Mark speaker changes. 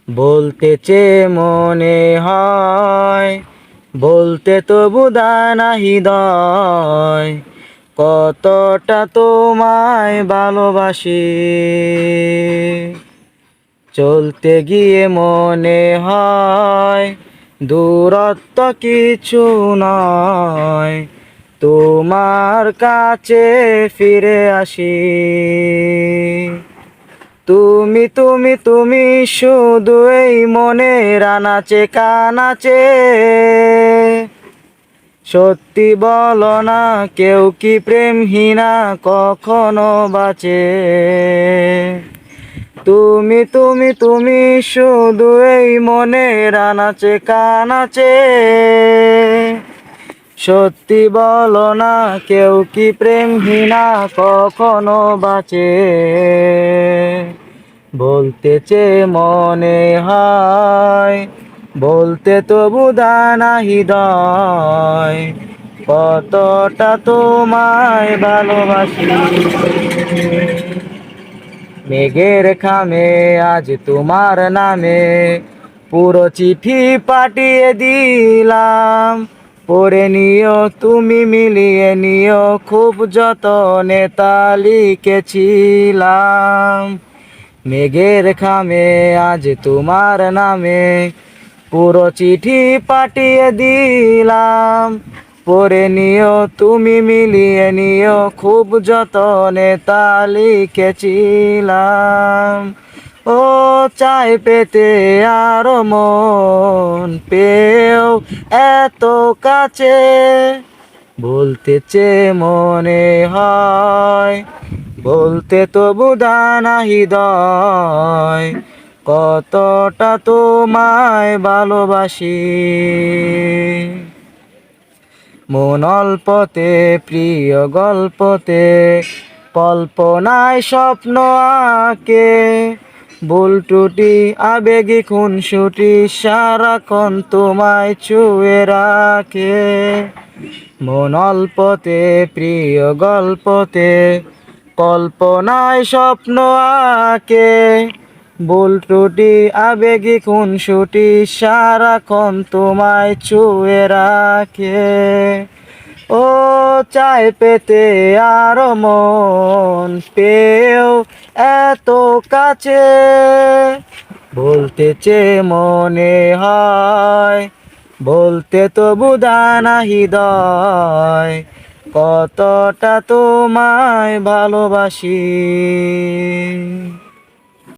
Speaker 1: বলতে চেয়ে মনে হয়, বলতে তবু দায় না হৃদয়, কতটা তোমায় ভালোবাসি। চলতে গিয়ে মনে হয় দূরত্ব কিছু নয়, তোমার কাছে ফিরে আসি। তুমি তুমি তুমি শুধু এই মনের আনাচে কানাচে, সত্যি বলো না কেউ কি প্রেমহীনা কখনো বাঁচে। তুমি তুমি তুমি শুধু এই মনের আনাচে কানাচে, সত্যি বলো না কেউ কি প্রেমহীনা কখনো বাঁচে। বলতে চেয়ে মনে হয়, বলতে তবু দায় না হৃদয়, কতটা তোমায় ভালোবাসি। মেঘের খামে আজ তোমার নামে পুরো চিঠি পাঠিয়ে দিলাম, পড়ে নিও তুমি মিলিয়ে নিও খুব যতনে তা লিখেছিলাম। মেঘের খামে আজ তোমার নামে পুরো চিঠি পাঠিয়ে দিলাম, পড়ে নিও তুমি মিলিয়ে নিও খুব যতনে তা লিখেছিলাম। ও চাই পেতে আরো মন পেও এত কাছে, বলতে চেয়ে মনে হয়, বলতে তবু দানা হৃদয়, কতটা তোমায় ভালোবাসি। মন অল্পতে প্রিয় গল্পতে কল্পনায় স্বপ্ন আঁকে, ভুল ত্রুটি আবেগী খুনসুটি সারাক্ষণ তোমায় ছুঁয়ে রাখে। মন অল্পতে প্রিয় গল্পতে কল্পনায় স্বপ্ন আঁকে, ভুল ত্রুটি আবেগী খুনসুটি সারাক্ষণ তোমায় ছুঁয়ে রাখে। ও চাই পেতে আরো মন পেও এত কাছে, বলতে চেয়ে মনে হয়, বলতে তবু দানা হৃদয়, কতটা তোমায় ভালোবাসি।